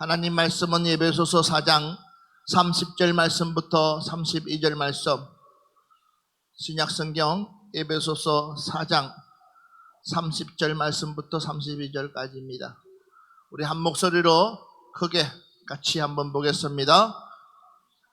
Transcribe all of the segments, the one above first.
하나님 말씀은 에베소서 4장 30절 말씀부터 32절 말씀, 신약성경 에베소서 4장 30절 말씀부터 32절까지입니다. 우리 한 목소리로 크게 같이 한번 보겠습니다.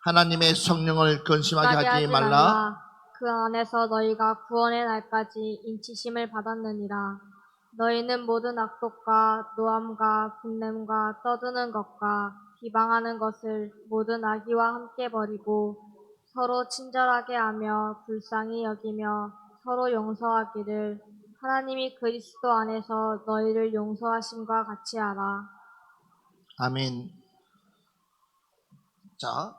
하나님의 성령을 근심하게 하지 말라. 그 안에서 너희가 구원의 날까지 인치심을 받았느니라. 너희는 모든 악독과 노함과 분냄과 떠드는 것과 비방하는 것을 모든 악의와 함께 버리고 서로 친절하게 하며 불쌍히 여기며 서로 용서하기를 하나님이 그리스도 안에서 너희를 용서하심과 같이 하라. 아멘. 자,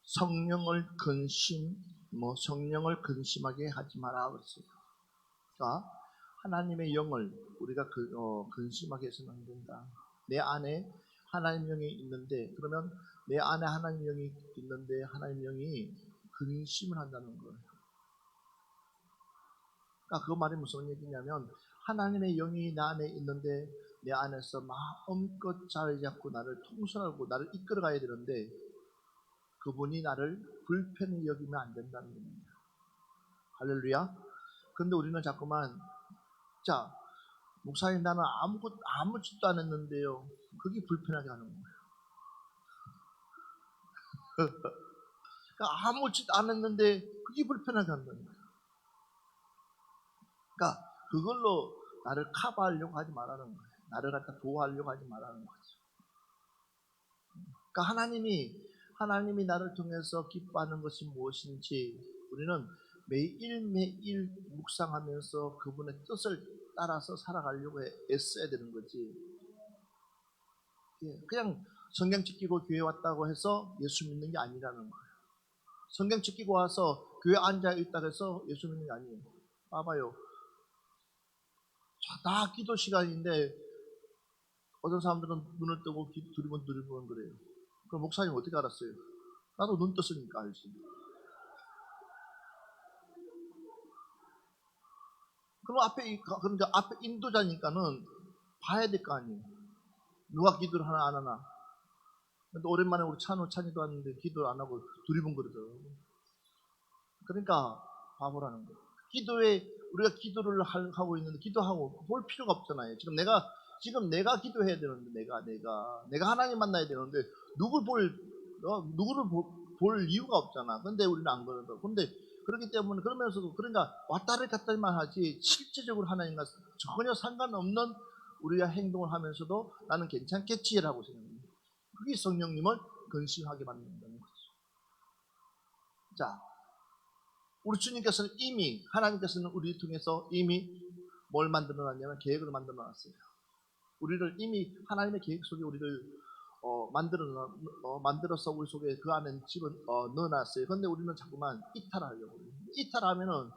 성령을 근심하게 하지 마라 그랬어요. 자, 하나님의 영을 우리가 근심하게 해서는 안 된다. 내 안에 하나님 영이 있는데, 그러면 내 안에 하나님 영이 있는데 하나님 영이 근심을 한다는 거예요. 그러니까 그 말이 무슨 얘기냐면, 하나님의 영이 내 안에 있는데 내 안에서 마음껏 자리 잡고 나를 통솔하고 나를 이끌어가야 되는데, 그분이 나를 불편히 여기면 안 된다는 겁니다. 할렐루야. 근데 우리는 자꾸만, 자, 목사님 나는 아무 짓도 안 했는데요, 그게 불편하게 하는 거예요. 그러니까 아무 짓 안 했는데 그게 불편하게 한다는 거예요. 그러니까 그걸로 나를 커버하려고 하지 말라는 거예요. 나를 갖다 보호하려고 하지 말라는 거죠. 그러니까 하나님이 나를 통해서 기뻐하는 것이 무엇인지 우리는 매일매일 묵상하면서 그분의 뜻을 따라서 살아가려고 애써야 되는 거지. 그냥 성경 지키고 교회 왔다고 해서 예수 믿는 게 아니라는 거예요. 성경 지키고 와서 교회 앉아 있다고 해서 예수 믿는 게 아니에요. 봐봐요. 자, 다 기도 시간인데 어떤 사람들은 눈을 뜨고 두리번 그래요. 그럼 목사님 어떻게 알았어요? 나도 눈 떴으니까 알지. 그럼 그러니까 앞에 인도자니까는 봐야 될 거 아니에요. 누가 기도를 하나 안 하나. 근데 오랜만에 우리 찬이도 왔는데 기도를 안 하고 두리번거리더라고요. 그러니까 바보라는 거예요. 우리가 기도를 하고 있는데 기도하고 볼 필요가 없잖아요. 지금 내가 기도해야 되는데 내가 하나님 만나야 되는데 누구를 볼 이유가 없잖아. 근데 우리는 안 그러더라고. 근데 그렇기 때문에 그러면서도 그러니까 왔다리 갔다리만 하지 실제적으로 하나님과 전혀 상관없는 우리가 행동을 하면서도 나는 괜찮겠지라고 생각합니다. 그게 성령님을 근심하게 만든다는 거죠. 자, 우리 주님께서는 하나님께서는 우리를 통해서 이미 뭘 만들어놨냐면 계획을 만들어놨어요. 우리를 이미 하나님의 계획 속에 우리를 만들어서 우리 속에 그 안에 넣어놨어요. 그런데 우리는 자꾸만 이탈하려고 해요. 이탈하면은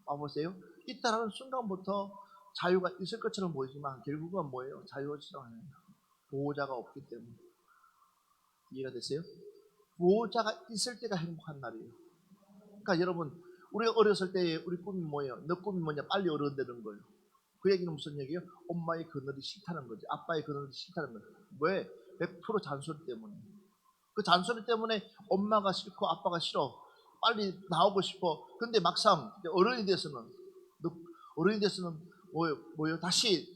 보세요. 이탈하는 순간부터 자유가 있을 것처럼 보이지만 결국은 뭐예요? 자유가 아니에요. 보호자가 없기 때문에. 이해가 되세요? 보호자가 있을 때가 행복한 날이에요. 그러니까 여러분, 우리가 어렸을 때 우리 꿈이 뭐예요? 너 꿈이 뭐냐? 빨리 어른 되는 거예요. 그 얘기는 무슨 얘기예요? 엄마의 그늘이 싫다는 거지. 아빠의 그늘이 싫다는 거예요. 왜? 100% 잔소리 때문에. 그 잔소리 때문에 엄마가 싫고 아빠가 싫어. 빨리 나오고 싶어. 근데 막상 어른이 돼서는 뭐예요? 다시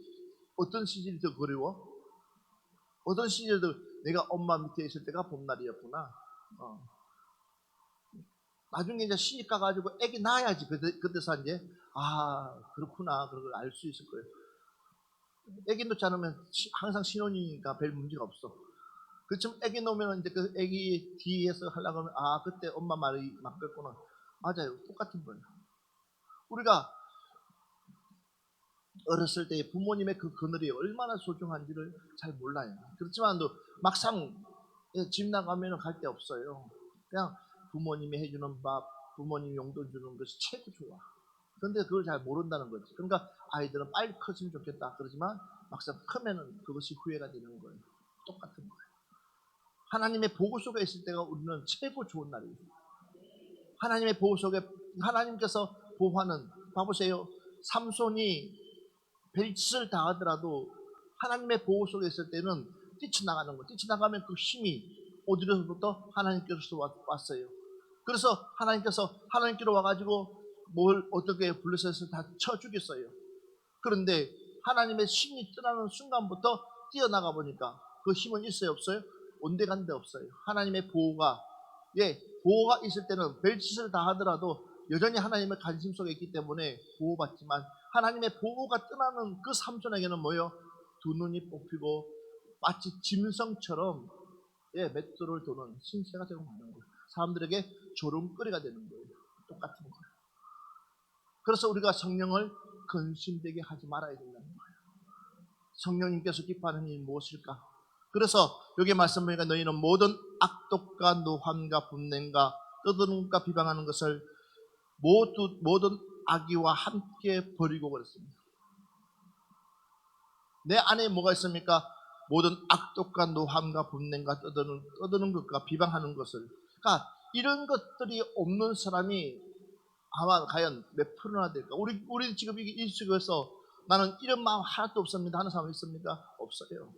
어떤 시절이 더 그리워? 어떤 시절도 내가 엄마 밑에 있을 때가 봄날이었구나. 나중에 이제 시집 가가지고 애기 낳아야지 그때서 이제 그렇구나 그걸 알 수 있을 거예요. 애기 놓지 않으면 항상 신혼이니까 별 문제가 없어. 그렇지만 애기 놓으면 이제 그 애기 뒤에서 하려고 하면 그때 엄마 말이 맞겠구나. 맞아요. 똑같은 거예요. 우리가 어렸을 때 부모님의 그 그늘이 얼마나 소중한지를 잘 몰라요. 그렇지만 막상 집 나가면 갈 데 없어요. 그냥 부모님이 해주는 밥, 부모님이 용돈 주는 것이 최고 좋아. 그런데 그걸 잘 모른다는 거지. 그러니까 아이들은 빨리 컸으면 좋겠다 그러지만 막상 크면은 그것이 후회가 되는 거예요. 똑같은 거예요. 하나님의 보호 속에 있을 때가 우리는 최고 좋은 날이에요. 하나님의 보호 속에 하나님께서 보호하는, 봐보세요. 삼손이 별짓을 다 하더라도 하나님의 보호 속에 있을 때는 뛰쳐나가는 거예요. 뛰쳐나가면 그 힘이 어디로부터 하나님께로서 왔어요. 그래서 하나님께로 와가지고 뭘 어떻게 불러서 다 쳐 죽였어요. 그런데 하나님의 신이 떠나는 순간부터 뛰어나가 보니까 그 힘은 있어요, 없어요? 온데간데 없어요. 하나님의 보호가 있을 때는 별짓을 다 하더라도 여전히 하나님의 관심 속에 있기 때문에 보호받지만, 하나님의 보호가 떠나는 그 삼손에게는 뭐예요? 두 눈이 뽑히고 마치 짐승처럼 맷돌을 도는 신세가 되고 마는 거예요. 사람들에게 조롱거리가 되는 거예요. 똑같은 거예요. 그래서 우리가 성령을 근심되게 하지 말아야 된다는 거예요. 성령님께서 기뻐하는 일이 무엇일까? 그래서 여기 말씀 보니까 너희는 모든 악독과 노함과 분냄과 떠드는과 비방하는 것을 모든 악의와 함께 버리고 그랬습니다. 내 안에 뭐가 있습니까? 모든 악독과 노함과 분냄과 떠드는 것과 비방하는 것을. 그러니까 이런 것들이 없는 사람이 아마 과연 몇 프로나 될까? 우리 지금 이 속에서 나는 이런 마음 하나도 없습니다 하는 사람 있습니까? 없어요.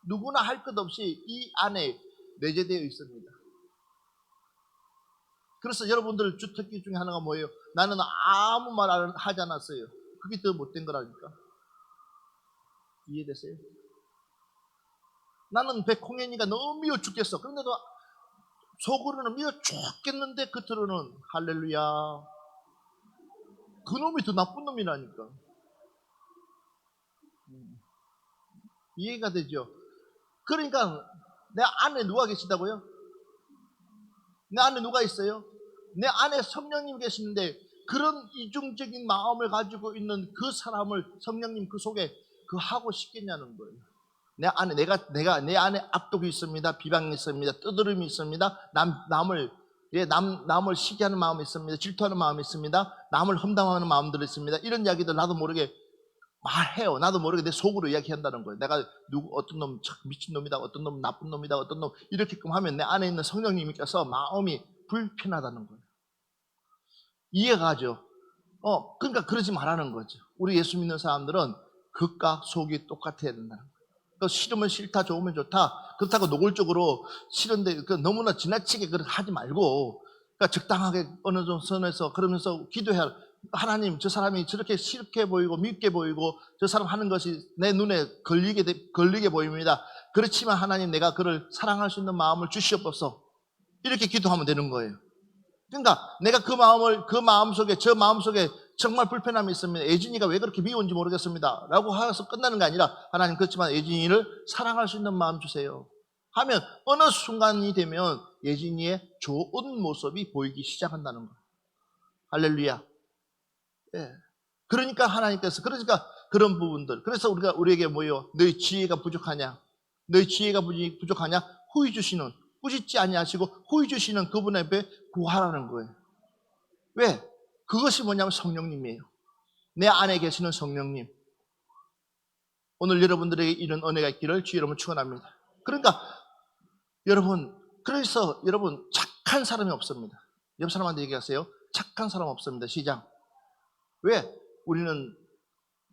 누구나 할 것 없이 이 안에 내재되어 있습니다. 그래서 여러분들 주특기 중에 하나가 뭐예요? 나는 아무 말 하지 않았어요. 그게 더 못된 거라니까. 이해되세요? 나는 백홍현이가 너무 미워 죽겠어. 그런데도 속으로는 미워 죽겠는데 겉으로는 할렐루야. 그 놈이 더 나쁜 놈이라니까. 이해가 되죠? 그러니까 내 안에 누가 계시다고요? 내 안에 누가 있어요? 내 안에 성령님 계시는데, 그런 이중적인 마음을 가지고 있는 그 사람을 성령님 그 속에 하고 싶겠냐는 거예요. 내 안에 내 안에 악독이 있습니다. 비방이 있습니다. 떠들음이 있습니다. 남을 시기하는 마음이 있습니다. 질투하는 마음이 있습니다. 남을 험담하는 마음들이 있습니다. 이런 이야기들 나도 모르게 말해요. 나도 모르게 내 속으로 이야기한다는 거예요. 내가 어떤 놈 미친 놈이다, 어떤 놈 나쁜 놈이다, 어떤 놈 이렇게끔 하면 내 안에 있는 성령님께서 마음이 불편하다는 거예요. 이해가 가죠? 그러니까 그러지 말라는 거죠. 우리 예수 믿는 사람들은 겉과 속이 똑같아야 된다는 거예요. 그러니까 싫으면 싫다, 좋으면 좋다. 그렇다고 노골적으로 싫은데 너무나 지나치게 그렇게 하지 말고, 그러니까 적당하게 어느 정도 선에서 그러면서 기도해야. 하나님, 저 사람이 저렇게 싫게 보이고 밉게 보이고 저 사람 하는 것이 내 눈에 걸리게 보입니다. 그렇지만 하나님, 내가 그를 사랑할 수 있는 마음을 주시옵소서. 이렇게 기도하면 되는 거예요. 그러니까 내가 저 마음속에 정말 불편함이 있습니다. 예진이가 왜 그렇게 미운지 모르겠습니다 라고 해서 끝나는 게 아니라, 하나님, 그렇지만 예진이를 사랑할 수 있는 마음 주세요 하면 어느 순간이 되면 예진이의 좋은 모습이 보이기 시작한다는 거예요. 할렐루야. 그러니까 하나님께서 그런 부분들, 그래서 우리에게 뭐예요? 너희 지혜가 부족하냐? 너희 지혜가 부족하냐? 후히 주시는, 꾸짖지 아니하시고 후히 주시는 그분 앞에 구하라는 거예요. 왜? 그것이 뭐냐면 성령님이에요. 내 안에 계시는 성령님. 오늘 여러분들에게 이런 은혜가 있기를 주 여러분 축원합니다. 그러니까 그래서 여러분, 착한 사람이 없습니다. 옆 사람한테 얘기하세요. 착한 사람 없습니다. 시작. 왜? 우리는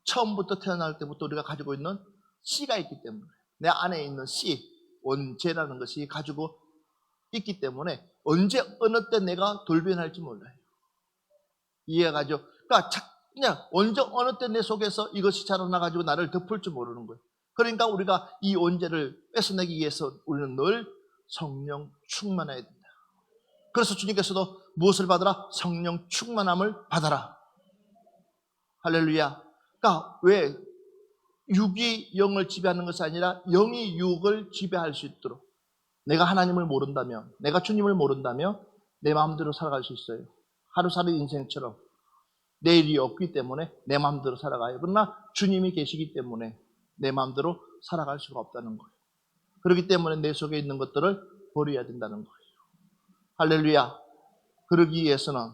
처음부터 태어날 때부터 우리가 가지고 있는 씨가 있기 때문에, 내 안에 있는 씨, 원죄라는 것이 가지고 있기 때문에 언제 어느 때 내가 돌변할지 몰라요. 이해가죠? 그러니까 그냥 언제 어느 때 내 속에서 이것이 자라나가지고 나를 덮을 줄 모르는 거예요. 그러니까 우리가 이 원죄를 뺏어내기 위해서 우리는 늘 성령 충만해야 된다. 그래서 주님께서도 무엇을 받으라? 성령 충만함을 받아라. 할렐루야. 그러니까 왜 육이 영을 지배하는 것이 아니라 영이 육을 지배할 수 있도록, 내가 하나님을 모른다면, 내가 주님을 모른다면 내 마음대로 살아갈 수 있어요. 하루살이 인생처럼 내일이 없기 때문에 내 마음대로 살아가요. 그러나 주님이 계시기 때문에 내 마음대로 살아갈 수가 없다는 거예요. 그렇기 때문에 내 속에 있는 것들을 버려야 된다는 거예요. 할렐루야. 그러기 위해서는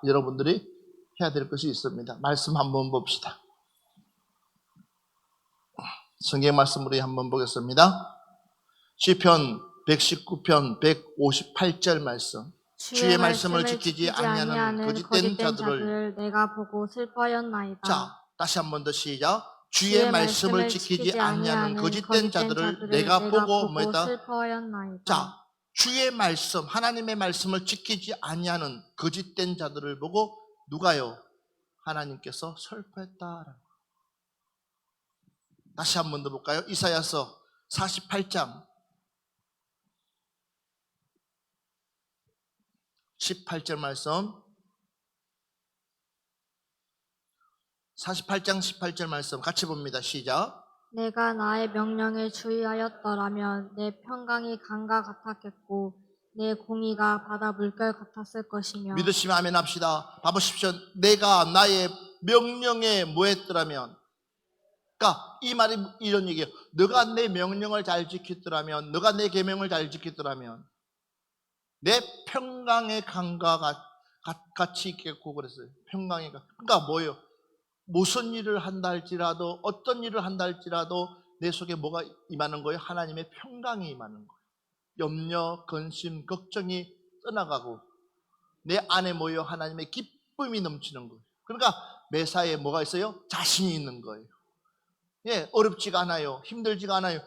여러분들이 해야 될 것이 있습니다. 말씀 한번 봅시다. 성경 말씀으로 한번 보겠습니다. 시편 119편 158절 말씀. 주의 말씀을 지키지 아니하는 거짓된 자들을 내가 보고 슬퍼하였나이다. 다시 한번 더 시작. 주의 말씀을 지키지 아니하는 거짓된 자들을 내가 보고 뭐했다? 슬퍼하였나이다. 자, 주의 말씀, 하나님의 말씀을 지키지 아니하는 거짓된 자들을 보고 누가요? 하나님께서 슬퍼했다. 다시 한 번 더 볼까요? 이사야서 48장 18절 말씀, 48장 18절 말씀 같이 봅니다. 시작. 내가 나의 명령에 주의하였더라면 내 평강이 강과 같았겠고 내 공의가 바다 물결 같았을 것이며. 믿으시면 아멘 합시다. 봐보십시오. 내가 나의 명령에 뭐 했더라면, 그러니까 이 말이 이런 얘기예요. 너가 내 명령을 잘 지켰더라면, 너가 내 계명을 잘 지켰더라면 내 평강의 강과 같이 있겠고 그랬어요. 평강의 강. 그러니까 뭐예요? 무슨 일을 한다 할지라도, 어떤 일을 한다 할지라도 내 속에 뭐가 임하는 거예요? 하나님의 평강이 임하는 거예요. 염려, 근심, 걱정이 떠나가고 내 안에 뭐예요? 하나님의 기쁨이 넘치는 거예요. 그러니까 매사에 뭐가 있어요? 자신이 있는 거예요. 예, 어렵지가 않아요. 힘들지가 않아요.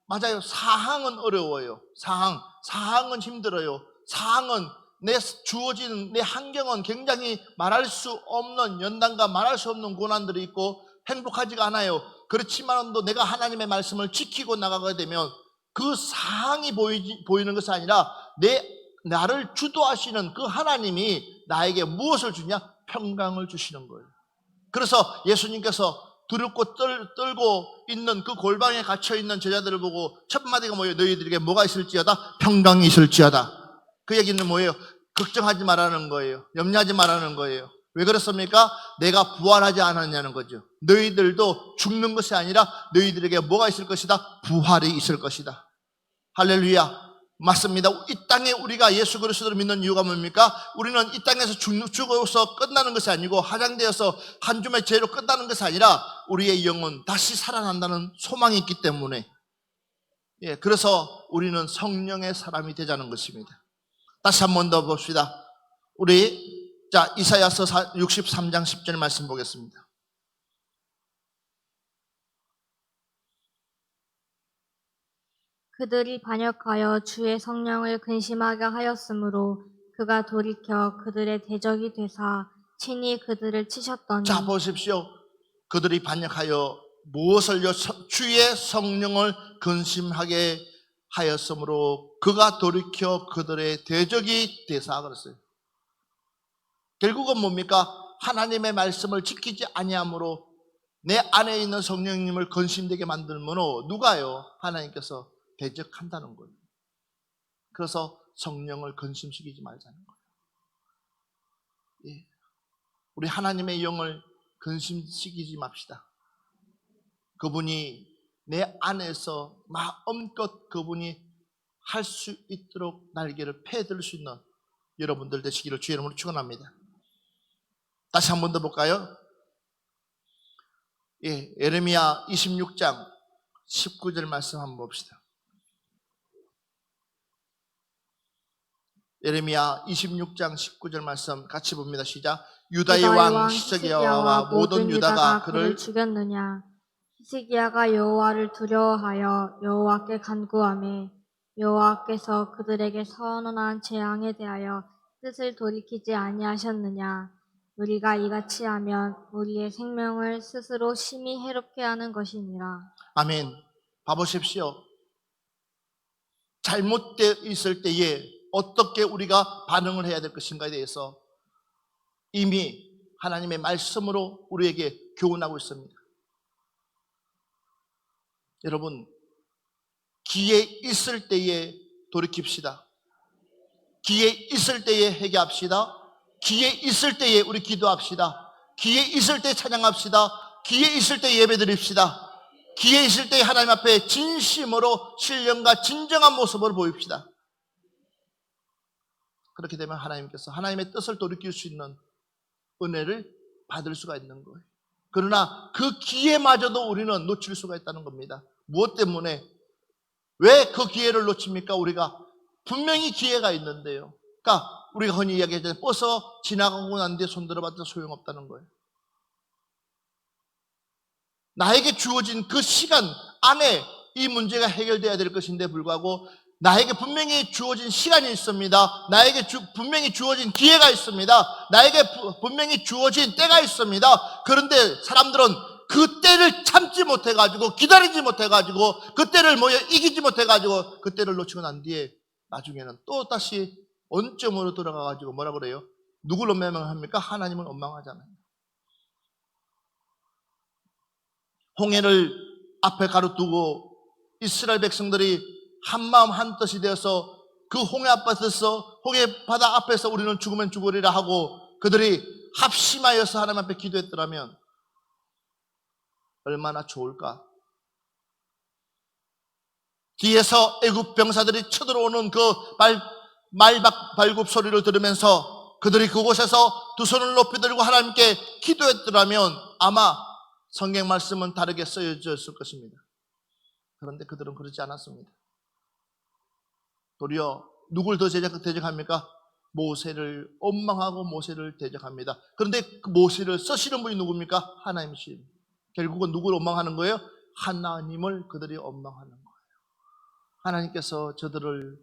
맞아요. 사항은 어려워요. 사항은 힘들어요. 사항은 내 주어지는 내 환경은 굉장히 말할 수 없는 연단과 말할 수 없는 고난들이 있고 행복하지가 않아요. 그렇지만도 내가 하나님의 말씀을 지키고 나가게 되면 그 사항이 보이는 것이 아니라 나를 주도하시는 그 하나님이 나에게 무엇을 주냐? 평강을 주시는 거예요. 그래서 예수님께서 두렵고 떨고 있는 그 골방에 갇혀있는 제자들을 보고 첫 마디가 뭐예요? 너희들에게 뭐가 있을지어다? 평강이 있을지어다. 그 얘기는 뭐예요? 걱정하지 말라는 거예요. 염려하지 말라는 거예요. 왜 그렇습니까? 내가 부활하지 않았냐는 거죠. 너희들도 죽는 것이 아니라 너희들에게 뭐가 있을 것이다? 부활이 있을 것이다. 할렐루야. 맞습니다. 이 땅에 우리가 예수 그리스도를 믿는 이유가 뭡니까? 우리는 이 땅에서 죽어서 끝나는 것이 아니고 하장되어서 한 줌의 죄로 끝나는 것이 아니라 우리의 영은 다시 살아난다는 소망이 있기 때문에, 예, 그래서 우리는 성령의 사람이 되자는 것입니다. 다시 한 번 더 봅시다. 우리 이사야서 63장 10절 말씀 보겠습니다. 그들이 반역하여 주의 성령을 근심하게 하였으므로 그가 돌이켜 그들의 대적이 되사 친히 그들을 치셨더니. 자, 보십시오. 그들이 반역하여 무엇을요? 주의 성령을 근심하게 하였으므로 그가 돌이켜 그들의 대적이 되사 그랬어요. 결국은 뭡니까? 하나님의 말씀을 지키지 아니함으로 내 안에 있는 성령님을 근심되게 만들므로 누가요? 하나님께서 대적한다는 거예요. 그래서 성령을 근심시키지 말자는 거예요. 예. 우리 하나님의 영을 근심시키지 맙시다. 그분이 내 안에서 마음껏 그분이 할 수 있도록 날개를 펴들 수 있는 여러분들 되시기를 주의 이름으로 축원합니다. 다시 한 번 더 볼까요? 예, 예레미야 26장 19절 말씀 한번 봅시다. 예레미야 26장 19절 말씀 같이 봅니다. 시작. 유다의 왕 히스기야와 모든 유다가 그를 죽였느냐? 히스기야가 여호와를 두려워하여 여호와께 간구하매 여호와께서 그들에게 선언한 재앙에 대하여 뜻을 돌이키지 아니하셨느냐? 우리가 이같이 하면 우리의 생명을 스스로 심히 해롭게 하는 것이니라. 아멘. 봐보십시오. 잘못되어 있을 때에 어떻게 우리가 반응을 해야 될 것인가에 대해서 이미 하나님의 말씀으로 우리에게 교훈하고 있습니다. 여러분, 기회 있을 때에 돌이킵시다. 기회 있을 때에 회개합시다. 기회 있을 때에 우리 기도합시다. 기회 있을 때 찬양합시다. 기회 있을 때 예배드립시다. 기회 있을 때 하나님 앞에 진심으로 신령과 진정한 모습을 보입시다. 그렇게 되면 하나님께서 하나님의 뜻을 돌이킬 수 있는 은혜를 받을 수가 있는 거예요. 그러나 그 기회마저도 우리는 놓칠 수가 있다는 겁니다. 무엇 때문에? 왜 그 기회를 놓칩니까? 우리가 분명히 기회가 있는데요. 그러니까 우리가 흔히 이야기하잖아요. 버스 지나가고 난 뒤에 손 들어봤자 소용없다는 거예요. 나에게 주어진 그 시간 안에 이 문제가 해결돼야 될 것인데 불구하고 나에게 분명히 주어진 시간이 있습니다. 나에게 분명히 주어진 기회가 있습니다. 나에게 분명히 주어진 때가 있습니다. 그런데 사람들은 그 때를 참지 못해가지고 기다리지 못해가지고 그 때를 이기지 못해가지고 그 때를 놓치고 난 뒤에 나중에는 또 다시 원점으로 돌아가가지고 뭐라 그래요? 누굴 원망합니까? 하나님을 원망하잖아요. 홍해를 앞에 가로두고 이스라엘 백성들이 한마음 한뜻이 되어서 그 홍해 앞에서 홍해 바다 앞에서 우리는 죽으면 죽으리라 하고 그들이 합심하여서 하나님 앞에 기도했더라면 얼마나 좋을까? 뒤에서 애굽 병사들이 쳐들어오는 그 말발굽 소리를 들으면서 그들이 그곳에서 두 손을 높이 들고 하나님께 기도했더라면 아마 성경 말씀은 다르게 쓰여졌을 것입니다. 그런데 그들은 그렇지 않았습니다. 도리어 누굴 더 대적합니까? 모세를 원망하고 모세를 대적합니다. 그런데 그 모세를 쓰시는 분이 누굽니까? 하나님이십니다. 결국은 누굴 원망하는 거예요? 하나님을 그들이 원망하는 거예요. 하나님께서 저들을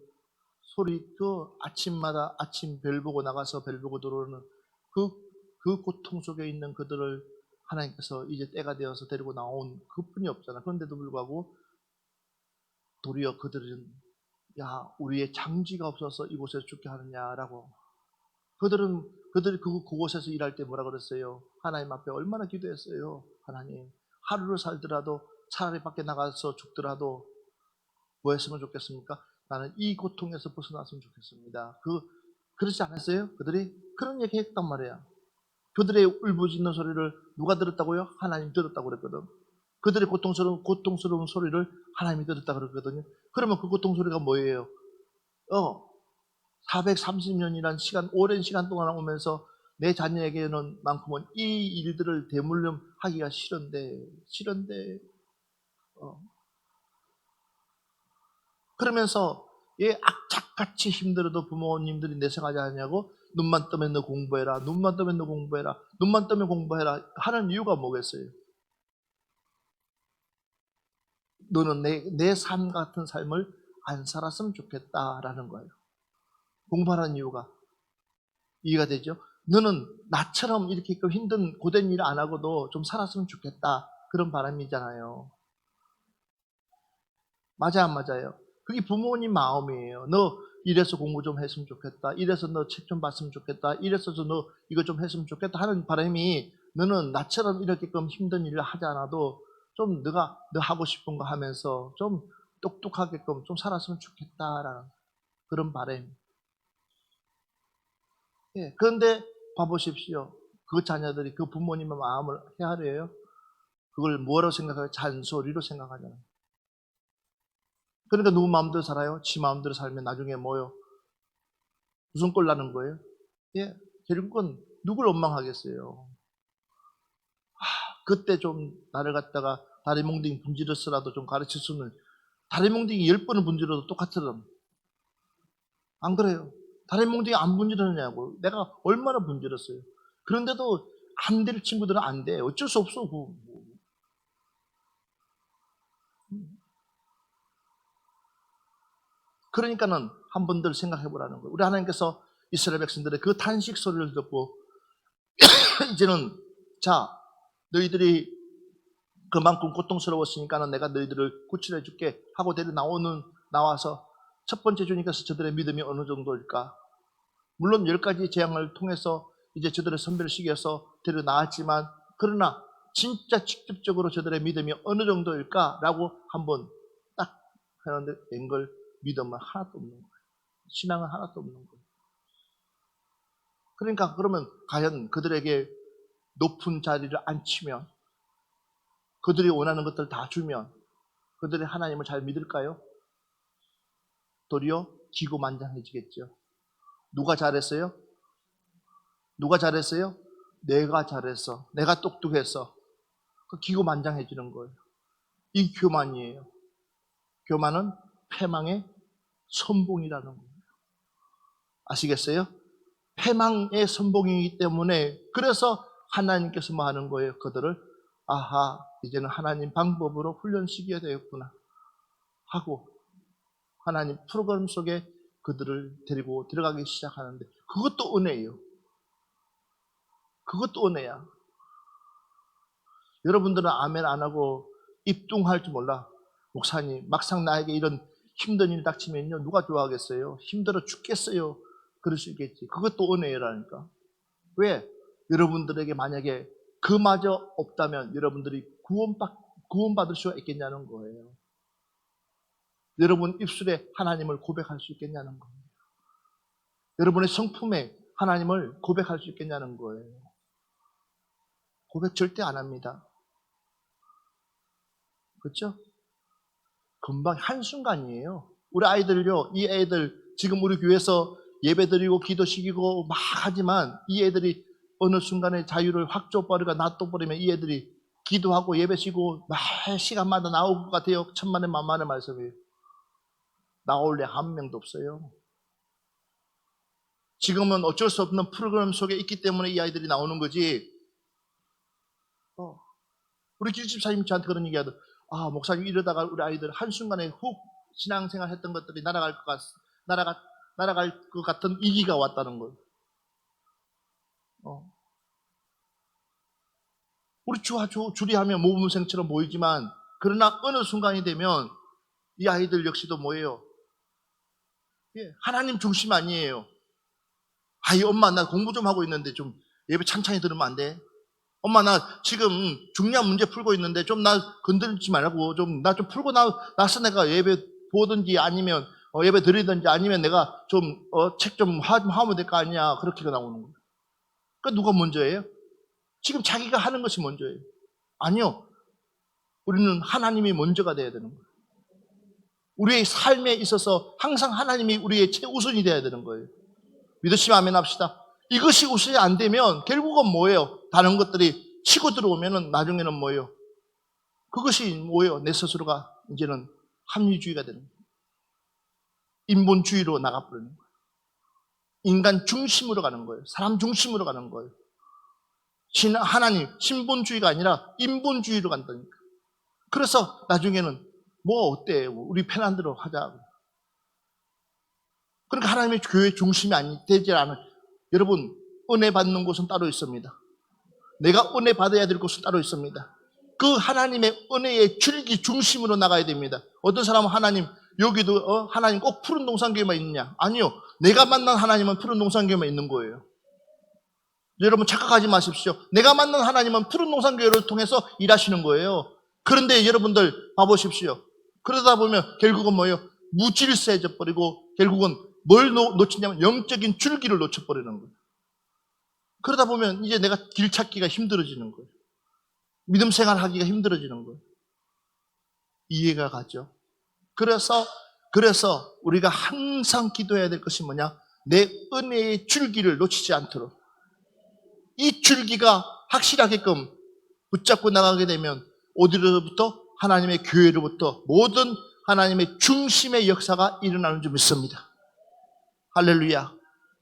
아침마다 아침 별 보고 나가서 별 보고 들어오는 그 고통 속에 있는 그들을 하나님께서 이제 때가 되어서 데리고 나온 그뿐이 없잖아. 그런데도 불구하고 도리어 그들은 우리의 장지가 없어서 이곳에서 죽게 하느냐라고 그들이 그곳에서 일할 때 뭐라 그랬어요? 하나님 앞에 얼마나 기도했어요. 하나님 하루를 살더라도 차라리 밖에 나가서 죽더라도 뭐 했으면 좋겠습니까? 나는 이 고통에서 벗어났으면 좋겠습니다. 그렇지 않았어요? 그들이 그런 얘기 했단 말이야. 그들의 울부짖는 소리를 누가 들었다고요? 하나님 들었다고 그랬거든. 그들의 고통스러운 소리를 하나님이 들었다고 그랬거든요. 그러면 그 고통 소리가 뭐예요? 430년이란 오랜 시간 동안 오면서 내 자녀에게는 만큼은 이 일들을 대물림하기가 싫은데 그러면서 악착같이 힘들어도 부모님들이 내색하지 않냐고 눈만 뜨면 너 공부해라, 눈만 뜨면 너 공부해라, 눈만 뜨면 공부해라 하는 이유가 뭐겠어요? 너는 내 삶 같은 삶을 안 살았으면 좋겠다라는 거예요. 공부하라는 이유가 이해가 되죠? 너는 나처럼 이렇게 힘든 고된 일 안 하고도 좀 살았으면 좋겠다 그런 바람이잖아요. 맞아 안 맞아요? 그게 부모님 마음이에요. 너 이래서 공부 좀 했으면 좋겠다. 이래서 너 책 좀 봤으면 좋겠다. 이래서 너 이거 좀 했으면 좋겠다 하는 바람이 너는 나처럼 이렇게끔 힘든 일을 하지 않아도 좀 너 하고 싶은 거 하면서 좀 똑똑하게끔 좀 살았으면 좋겠다라는 그런 바람. 예, 그런데 봐보십시오. 그 자녀들이 그 부모님의 마음을 헤아려요. 그걸 뭐라고 생각해요? 잔소리로 생각하잖아요. 그러니까 누구 마음대로 살아요? 지 마음대로 살면 나중에 뭐요? 무슨 꼴 나는 거예요? 예, 결국은 누굴 원망하겠어요? 그때 좀 나를 갖다가 다리 몽둥이 분지러서라도 좀 가르칠 수는 다리 몽둥이 10번을 분지러도 똑같으면 안 그래요? 다리 몽둥이 안 분지르느냐고 내가 얼마나 분지렀어요. 그런데도 안 될 친구들은 안 돼. 어쩔 수 없어. 그러니까는 한 번들 생각해 보라는 거예요. 우리 하나님께서 이스라엘 백성들의 그 탄식 소리를 듣고 이제는 너희들이 그만큼 고통스러웠으니까는 내가 너희들을 구출해 줄게 하고 나와서 첫 번째 주님께서 저들의 믿음이 어느 정도일까? 물론 10가지 재앙을 통해서 이제 저들의 선별을 시켜서 데려 나왔지만 그러나 진짜 직접적으로 저들의 믿음이 어느 정도일까라고 한번 딱 하는데 웬걸 믿음은 하나도 없는 거예요. 신앙은 하나도 없는 거예요. 그러니까 그러면 과연 그들에게 높은 자리를 앉히면 그들이 원하는 것들을 다 주면 그들이 하나님을 잘 믿을까요? 도리어 기고만장해지겠죠. 누가 잘했어요? 누가 잘했어요? 내가 잘했어. 내가 똑똑했어. 그 기고만장해지는 거예요. 이 교만이에요. 교만은 패망의 선봉이라는 거예요. 아시겠어요? 패망의 선봉이기 때문에 그래서 하나님께서 뭐 하는 거예요? 그들을 아하, 이제는 하나님 방법으로 훈련시켜야 되겠구나 하고 하나님 프로그램 속에 그들을 데리고 들어가기 시작하는데 그것도 은혜예요. 그것도 은혜야. 여러분들은 아멘 안 하고 입둥할 줄 몰라. 목사님, 막상 나에게 이런 힘든 일 닥치면요, 누가 좋아하겠어요? 힘들어 죽겠어요. 그럴 수 있겠지. 그것도 은혜라니까. 왜? 여러분들에게 만약에 그마저 없다면 여러분들이 구원받을 수가 있겠냐는 거예요. 여러분 입술에 하나님을 고백할 수 있겠냐는 거예요. 여러분의 성품에 하나님을 고백할 수 있겠냐는 거예요. 고백 절대 안 합니다. 그렇죠? 금방 한순간이에요. 우리 아이들요, 이 애들 지금 우리 교회에서 예배드리고 기도시키고 막 하지만 이 애들이 어느 순간에 자유를 확 줘버리고 놔둬버리면 이 애들이 기도하고 예배시고 매 시간마다 나올 것 같아요. 천만에 만만의 말씀이에요. 나올래 한 명도 없어요. 지금은 어쩔 수 없는 프로그램 속에 있기 때문에 이 아이들이 나오는 거지. 우리 길집사님이 저한테 그런 얘기하더라고요. 아, 목사님 이러다가 우리 아이들 한순간에 훅 신앙생활 했던 것들이 날아갈 것 같은 위기가 왔다는 거예요. 우리 주리하면 모범생처럼 보이지만 그러나 어느 순간이 되면 이 아이들 역시도 뭐예요? 예, 하나님 중심 아니에요. 아이 엄마 나 공부 좀 하고 있는데 좀 예배 찬찬히 들으면 안 돼? 엄마 나 지금 중요한 문제 풀고 있는데 좀 나 건들지 말고 좀 나 좀 풀고 나서 내가 예배 보든지 아니면 예배 드리든지 아니면 내가 좀 책 좀 하면 될 거 아니야. 그렇게 나오는 거예요. 그러니까 누가 먼저예요? 지금 자기가 하는 것이 먼저예요. 아니요. 우리는 하나님이 먼저가 돼야 되는 거예요. 우리의 삶에 있어서 항상 하나님이 우리의 최우선이 돼야 되는 거예요. 믿으시면 아멘 합시다. 이것이 우선이 안 되면 결국은 뭐예요? 다른 것들이 치고 들어오면은 나중에는 뭐예요? 그것이 뭐예요? 내 스스로가 이제는 합리주의가 되는 거예요. 인본주의로 나가버리는 거예요. 인간 중심으로 가는 거예요. 사람 중심으로 가는 거예요. 하나님, 신본주의가 아니라 인본주의로 간다니까. 그래서 나중에는 뭐 어때? 우리 편한 대로 하자. 그러니까 하나님의 교회 중심이 되지 않은 여러분 은혜 받는 곳은 따로 있습니다. 내가 은혜 받아야 될 곳은 따로 있습니다. 그 하나님의 은혜의 줄기 중심으로 나가야 됩니다. 어떤 사람은 하나님 여기도 하나님 꼭 푸른 동산교회만 있느냐? 아니요. 내가 만난 하나님은 푸른 동산교회만 있는 거예요. 여러분 착각하지 마십시오. 내가 만난 하나님은 푸른 동산교회를 통해서 일하시는 거예요. 그런데 여러분들 봐보십시오. 그러다 보면 결국은 뭐예요? 무질서해져 버리고 결국은 뭘 놓치냐면 영적인 줄기를 놓쳐버리는 거예요. 그러다 보면 이제 내가 길 찾기가 힘들어지는 거예요. 믿음 생활하기가 힘들어지는 거예요. 이해가 가죠? 그래서 우리가 항상 기도해야 될 것이 뭐냐? 내 은혜의 줄기를 놓치지 않도록. 이 줄기가 확실하게끔 붙잡고 나가게 되면 어디로부터? 하나님의 교회로부터 모든 하나님의 중심의 역사가 일어나는 줄 믿습니다. 할렐루야.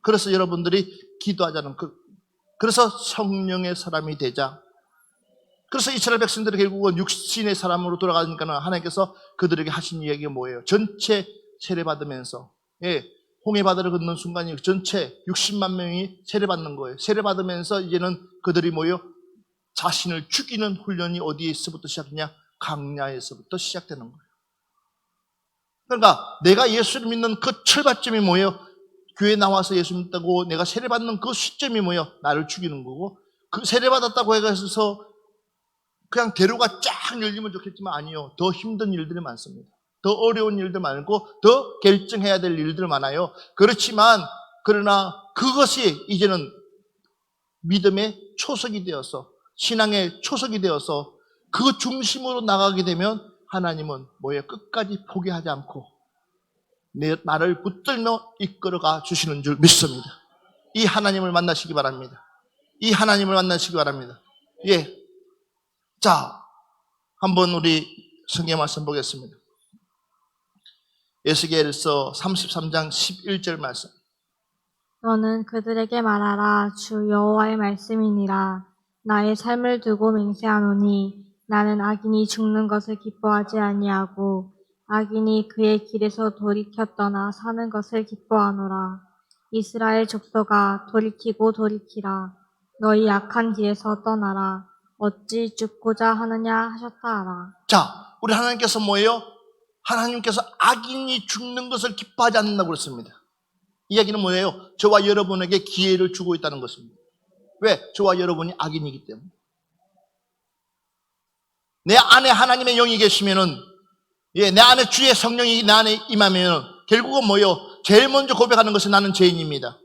그래서 여러분들이 기도하자는 그래서 성령의 사람이 되자. 그래서 이스라엘 백성들이 결국은 육신의 사람으로 돌아가니까 하나님께서 그들에게 하신 이야기가 뭐예요? 전체 세례받으면서 홍해바다를 걷는 순간이 전체 60만 명이 세례받는 거예요. 세례받으면서 이제는 그들이 뭐예요? 자신을 죽이는 훈련이 어디에서부터 시작했냐? 광야에서부터 시작되는 거예요. 그러니까 내가 예수를 믿는 그 출발점이 뭐예요? 교회에 나와서 예수 믿다고 내가 세례받는 그 시점이 뭐예요? 나를 죽이는 거고 그 세례받았다고 해서 그냥 대로가 쫙 열리면 좋겠지만 아니요. 더 힘든 일들이 많습니다. 더 어려운 일들 많고 더 결정해야 될 일들 많아요. 그렇지만 그러나 그것이 이제는 믿음의 초석이 되어서 신앙의 초석이 되어서 그 중심으로 나가게 되면 하나님은 뭐예요? 끝까지 포기하지 않고 나를 붙들며 이끌어가 주시는 줄 믿습니다. 이 하나님을 만나시기 바랍니다. 이 하나님을 만나시기 바랍니다. 예. 자, 한번 우리 성경 말씀 보겠습니다. 에스겔서 33장 11절 말씀. 너는 그들에게 말하라. 주 여호와의 말씀이니라. 나의 삶을 두고 맹세하노니 나는 악인이 죽는 것을 기뻐하지 아니하고 악인이 그의 길에서 돌이켜 떠나 사는 것을 기뻐하노라. 이스라엘 족속아 돌이키고 돌이키라. 너희 악한 길에서 떠나라. 어찌 죽고자 하느냐 하셨다 하라. 자, 우리 하나님께서 뭐예요? 하나님께서 악인이 죽는 것을 기뻐하지 않는다고 그랬습니다. 이 이야기는 뭐예요? 저와 여러분에게 기회를 주고 있다는 것입니다. 왜? 저와 여러분이 악인이기 때문에. 내 안에 하나님의 영이 계시면은, 내 안에 주의 성령이 내 안에 임하면 결국은 뭐예요? 제일 먼저 고백하는 것은 나는 죄인입니다.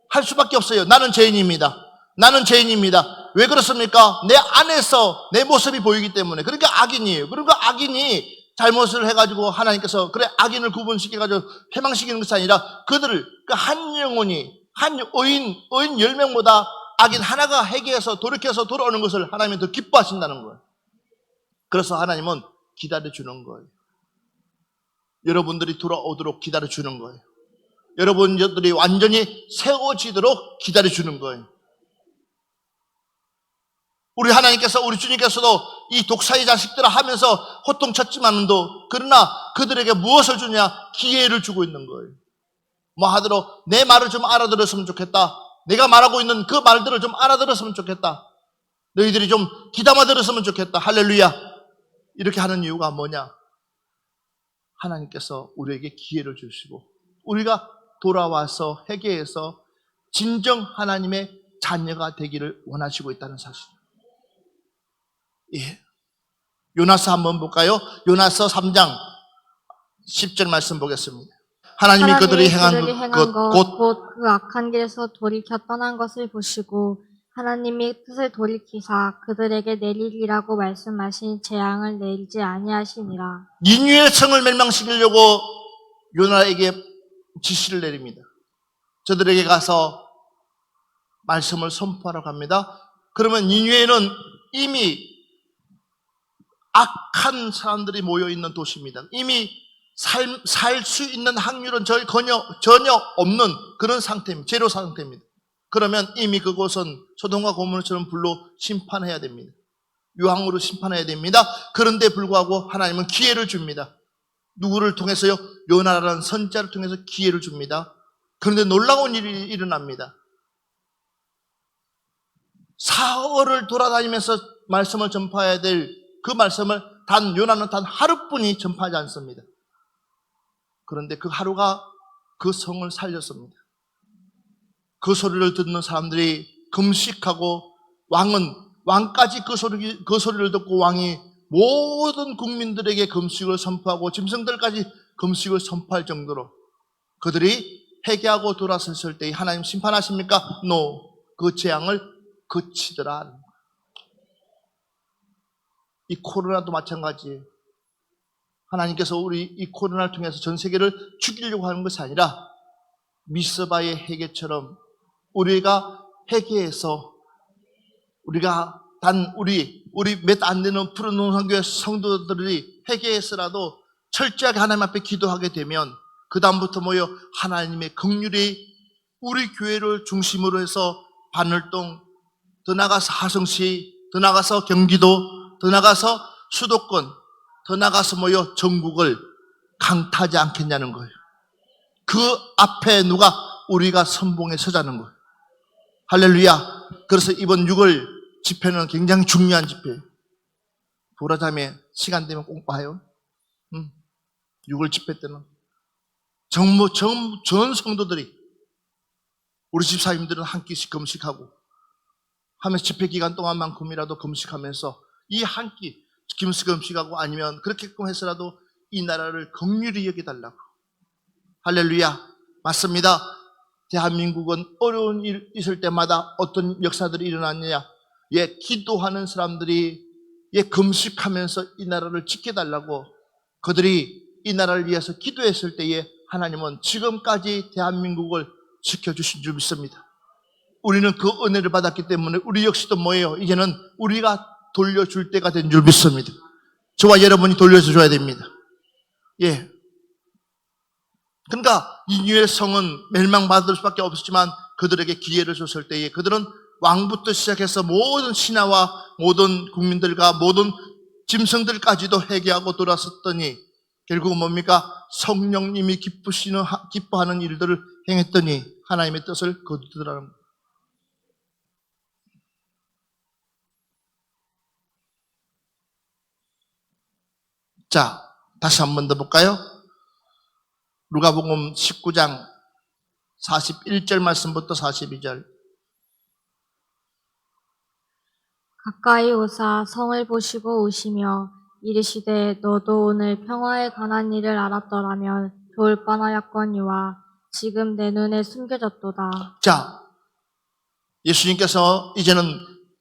할 수밖에 없어요. 나는 죄인입니다. 나는 죄인입니다. 왜 그렇습니까? 내 안에서 내 모습이 보이기 때문에. 그러니까 악인이에요. 그러니까 악인이 잘못을 해가지고 하나님께서 그래 악인을 구분시켜가지고 패망시키는 것이 아니라 그들을 그 한 영혼이 한 의인 10명보다 악인 하나가 회개해서 돌이켜서 돌아오는 것을 하나님은 더 기뻐하신다는 거예요. 그래서 하나님은 기다려주는 거예요. 여러분들이 돌아오도록 기다려주는 거예요. 여러분들이 완전히 세워지도록 기다려주는 거예요. 우리 하나님께서, 우리 주님께서도 이 독사의 자식들을 하면서 호통쳤지만도 그러나 그들에게 무엇을 주냐? 기회를 주고 있는 거예요. 뭐 하도록 내 말을 좀 알아들었으면 좋겠다. 내가 말하고 있는 그 말들을 좀 알아들었으면 좋겠다. 너희들이 좀 귀담아 들었으면 좋겠다. 할렐루야. 이렇게 하는 이유가 뭐냐? 하나님께서 우리에게 기회를 주시고 우리가 돌아와서 회개해서 진정 하나님의 자녀가 되기를 원하시고 있다는 사실. 예. 요나서 한번 볼까요? 요나서 3장 10절 말씀 보겠습니다. 하나님이 그들이 행한 것 곧 그 악한 길에서 돌이켜 떠난 것을 보시고 하나님이 뜻을 돌이키사 그들에게 내리리라고 말씀하신 재앙을 내리지 아니하시니라. 니느웨 성을 멸망시키려고 요나에게 지시를 내립니다. 저들에게 가서 말씀을 선포하라고 합니다. 그러면 니느웨는 이미 악한 사람들이 모여있는 도시입니다. 이미 살 수 있는 확률은 전혀 없는 그런 상태입니다. 제로 상태입니다. 그러면 이미 그곳은 소돔과 고모라처럼 불로 심판해야 됩니다. 유황으로 심판해야 됩니다. 그런데 불구하고 하나님은 기회를 줍니다. 누구를 통해서요? 요나라는 선자를 통해서 기회를 줍니다. 그런데 놀라운 일이 일어납니다. 사흘을 돌아다니면서 말씀을 전파해야 될 그 말씀을 요나는 단 하루뿐이 전파하지 않습니다. 그런데 그 하루가 그 성을 살렸습니다. 그 소리를 듣는 사람들이 금식하고 왕까지 그 소리를 듣고 왕이 모든 국민들에게 금식을 선포하고 짐승들까지 금식을 선포할 정도로 그들이 회개하고 돌아섰을 때 하나님 심판하십니까? No. 그 재앙을 그치더라. 이 코로나도 마찬가지예요. 하나님께서 우리 이 코로나를 통해서 전 세계를 죽이려고 하는 것이 아니라 미스바의 회개처럼 우리가 회개해서 우리가 우리 몇 안 되는 푸른 농산교회 성도들이 회개해서라도 철저하게 하나님 앞에 기도하게 되면 그 다음부터 뭐요? 하나님의 긍휼이 우리 교회를 중심으로 해서 바늘동, 더 나가서 하성시, 더 나가서 경기도, 더 나가서 수도권, 더 나가서 뭐요? 전국을 강타하지 않겠냐는 거예요. 그 앞에 우리가 선봉에 서자는 거예요. 할렐루야. 그래서 이번 6월 집회는 굉장히 중요한 집회예요. 보라자매 시간 되면 꼭 봐요. 6월 집회 때는 전 성도들이 우리 집사님들은 한 끼씩 금식하고 하면서 집회 기간 동안만큼이라도 금식하면서 이 한 끼 금식하고 아니면 그렇게끔 해서라도 이 나라를 긍휼히 여겨달라고. 할렐루야. 맞습니다. 대한민국은 어려운 일 있을 때마다 어떤 역사들이 일어났느냐? 기도하는 사람들이 금식하면서 이 나라를 지켜달라고 그들이 이 나라를 위해서 기도했을 때에 하나님은 지금까지 대한민국을 지켜주신 줄 믿습니다. 우리는 그 은혜를 받았기 때문에 우리 역시도 뭐예요? 이제는 우리가 돌려줄 때가 된 줄 믿습니다. 저와 여러분이 돌려줘야 됩니다. 그러니까 니느웨 성은 멸망받을 수밖에 없었지만 그들에게 기회를 줬을 때에 그들은 왕부터 시작해서 모든 신하와 모든 국민들과 모든 짐승들까지도 회개하고 돌아섰더니 결국은 뭡니까? 성령님이 기뻐하는 일들을 행했더니 하나님의 뜻을 거두더라는 거예요. 자, 다시 한 번 더 볼까요? 누가복음 19장 41절 말씀부터 42절. 가까이 오사 성을 보시고 우시며 이르시되 너도 오늘 평화에 관한 일을 알았더라면 좋을 뻔하였거니와 지금 내 눈에 숨겨졌도다. 자, 예수님께서 이제는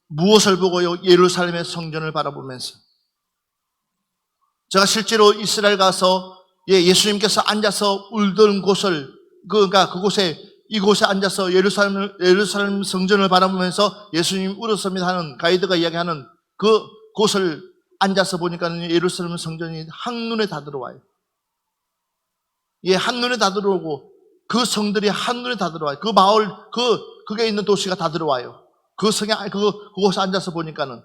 무엇을 보고요? 예루살렘의 성전을 바라보면서 제가 실제로 이스라엘 가서 예수님께서 앉아서 울던 곳을 그러니까 그곳에 이곳에 앉아서 예루살렘 성전을 바라보면서 예수님 울었습니다 하는 가이드가 이야기하는 그 곳을 앉아서 보니까 예루살렘 성전이 한눈에 다 들어와요. 예, 한눈에 다 들어오고 그 성들이 한눈에 다 들어와요. 그 마을 그게 있는 도시가 다 들어와요. 그 성에 그곳에 앉아서 보니까는.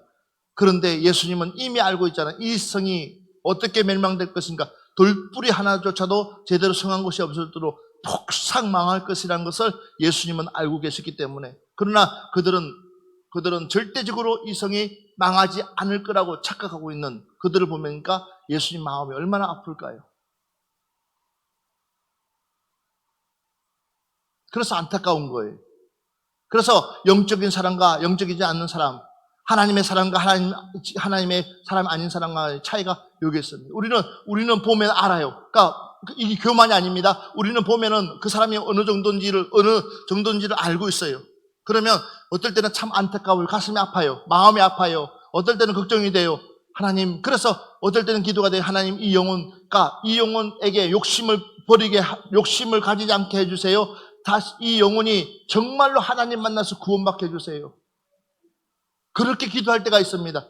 그런데 예수님은 이미 알고 있잖아요. 이 성이 어떻게 멸망될 것인가. 돌뿌리 하나조차도 제대로 성한 곳이 없을 정도로 폭삭 망할 것이라는 것을 예수님은 알고 계셨기 때문에. 그러나 그들은 절대적으로 이 성이 망하지 않을 거라고 착각하고 있는 그들을 보니까 예수님 마음이 얼마나 아플까요? 그래서 안타까운 거예요. 그래서 영적인 사람과 영적이지 않는 사람, 하나님의 사람과 하나님의 사람 아닌 사람과의 차이가 여기 있습니다. 우리는 보면 알아요. 그러니까 이게 교만이 아닙니다. 우리는 보면은 그 사람이 어느 정도인지를 알고 있어요. 그러면 어떨 때는 참 안타까워요. 가슴이 아파요. 마음이 아파요. 어떨 때는 걱정이 돼요. 하나님, 그래서 어떨 때는 기도가 돼요. 하나님, 이 영혼에게 욕심을 가지지 않게 해주세요. 다시 이 영혼이 정말로 하나님 만나서 구원받게 해주세요. 그렇게 기도할 때가 있습니다.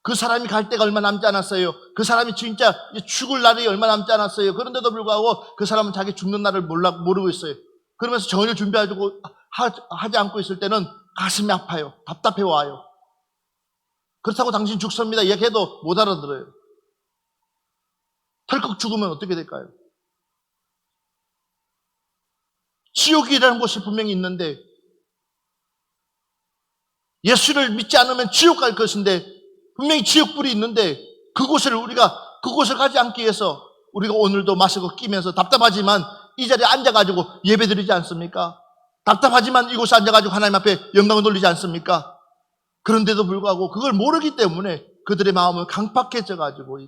그 사람이 갈 때가 얼마 남지 않았어요. 그 사람이 진짜 죽을 날이 얼마 남지 않았어요. 그런데도 불구하고 그 사람은 자기 죽는 날을 모르고 있어요. 그러면서 전혀 하지 않고 있을 때는 가슴이 아파요. 답답해 와요. 그렇다고 당신 죽습니다 이야기해도 못 알아들어요. 털컥 죽으면 어떻게 될까요? 지옥이라는 곳이 분명히 있는데 예수를 믿지 않으면 지옥 갈 것인데 분명히 지옥불이 있는데 그곳을 가지 않기 위해서 우리가 오늘도 마시고 끼면서 답답하지만 이 자리에 앉아가지고 예배 드리지 않습니까? 답답하지만 이곳에 앉아가지고 하나님 앞에 영광을 돌리지 않습니까? 그런데도 불구하고 그걸 모르기 때문에 그들의 마음은 강팍해져가지고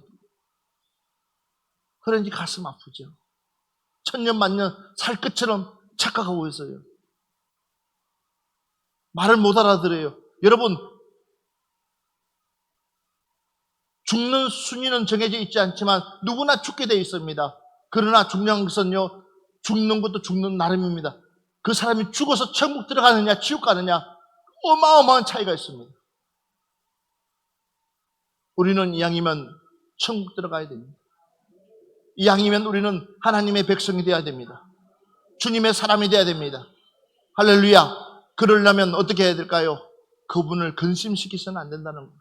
그런지 가슴 아프죠. 천년만년 살 것처럼 착각하고 있어요. 말을 못 알아들어요. 여러분, 죽는 순위는 정해져 있지 않지만 누구나 죽게 되어 있습니다. 그러나 중요한 것은요, 죽는 것도 죽는 나름입니다. 그 사람이 죽어서 천국 들어가느냐 지옥 가느냐 어마어마한 차이가 있습니다. 우리는 이왕이면 천국 들어가야 됩니다. 이왕이면 우리는 하나님의 백성이 되어야 됩니다. 주님의 사람이 되어야 됩니다. 할렐루야. 그러려면 어떻게 해야 될까요? 그분을 근심시키서는 안 된다는 거예요.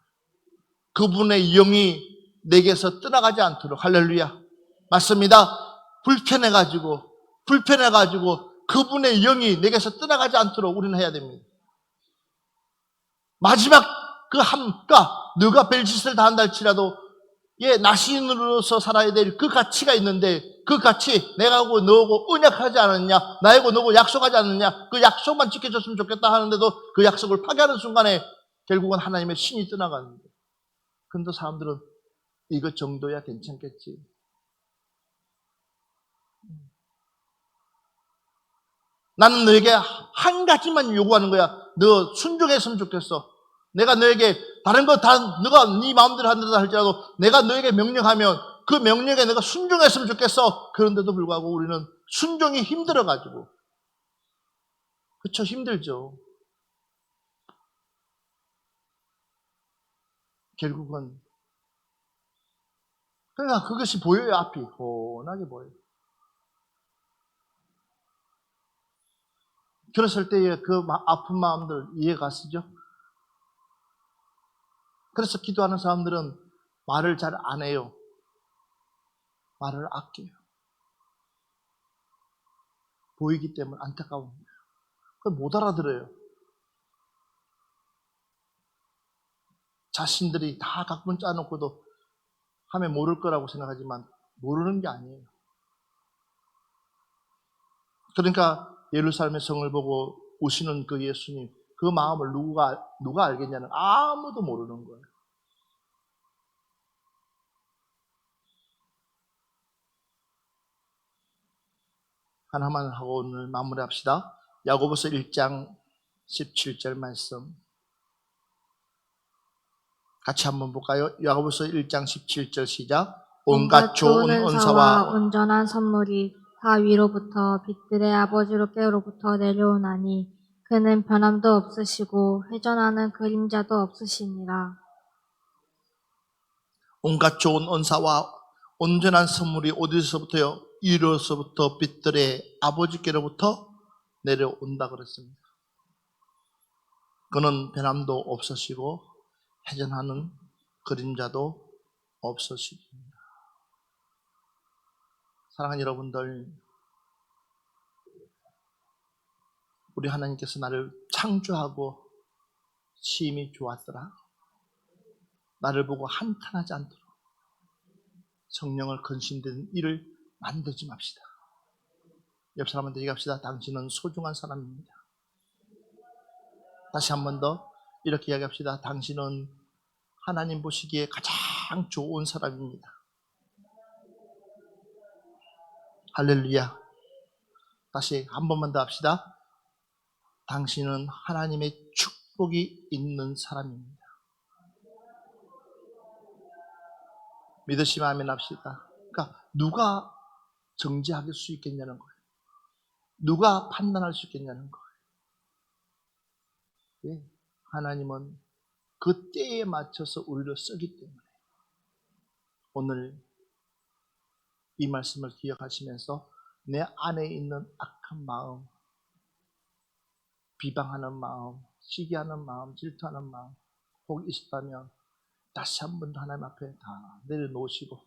그분의 영이 내게서 떠나가지 않도록. 할렐루야. 맞습니다. 불편해가지고 그분의 영이 내게서 떠나가지 않도록 우리는 해야 됩니다. 마지막 너가 별짓을 다 한다 할지라도 나시인으로서 살아야 될 그 가치가 있는데 그 가치 내가하고 너하고 언약하지 않았냐, 나하고 너하고 약속하지 않았냐, 그 약속만 지켜줬으면 좋겠다 하는데도 그 약속을 파괴하는 순간에 결국은 하나님의 신이 떠나가는데, 근데 사람들은 이것 정도야 괜찮겠지. 나는 너에게 한 가지만 요구하는 거야. 너 순종했으면 좋겠어. 내가 너에게 다른 거 다 너가 네 마음대로 한다 할지라도 내가 너에게 명령하면 그 명령에 내가 순종했으면 좋겠어. 그런데도 불구하고 우리는 순종이 힘들어가지고. 그쵸, 힘들죠. 결국은 그러니까 그것이 보여요. 앞이 훤하게 보여요. 들었을 때의 그 아픈 마음들 이해가 쓰죠? 그래서 기도하는 사람들은 말을 잘 안 해요. 말을 아껴요. 보이기 때문에 안타까운 거예요. 그걸 못 알아들어요. 자신들이 다 각본 짜놓고도 하면 모를 거라고 생각하지만 모르는 게 아니에요. 그러니까 예루살렘의 성을 보고 오시는 그 예수님, 그 마음을 누가 알겠냐는 아무도 모르는 거예요. 하나만 하고 오늘 마무리합시다. 야고보서 1장 17절 말씀 같이 한번 볼까요? 야고보서 1장 17절 시작. 온갖 좋은 은사와 온전한 선물이 다 위로부터 빛들의 아버지로부터 내려오나니 그는 변함도 없으시고 회전하는 그림자도 없으시니라. 온갖 좋은 은사와 온전한 선물이 어디서부터요? 위로서부터 빛들의 아버지께로부터 내려온다 그랬습니다. 그는 변함도 없으시고 회전하는 그림자도 없으십니다. 사랑하는 여러분들, 우리 하나님께서 나를 창조하고 심히 좋았더라. 나를 보고 한탄하지 않도록 성령을 근심되는 일을 만들지 맙시다. 옆 사람한테 얘기합시다. 당신은 소중한 사람입니다. 다시 한 번 더 이렇게 이야기합시다. 당신은 하나님 보시기에 가장 좋은 사람입니다. 할렐루야. 다시 한 번만 더 합시다. 당신은 하나님의 축복이 있는 사람입니다. 믿으시면 아멘 합시다. 그러니까 누가 정죄할 수 있겠냐는 거예요. 누가 판단할 수 있겠냐는 거예요. 예, 하나님은 그 때에 맞춰서 우리를 쓰기 때문에 오늘 이 말씀을 기억하시면서 내 안에 있는 악한 마음, 비방하는 마음, 시기하는 마음, 질투하는 마음 혹 있었다면 다시 한 번 더 하나님 앞에 다 내려놓으시고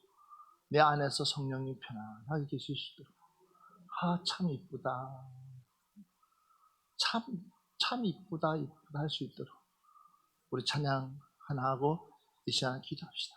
내 안에서 성령님 편안하게 계실 수 있도록 참 이쁘다, 참 이쁘다 할 수 있도록 우리 찬양 하나 하고 이 시간 기도합시다.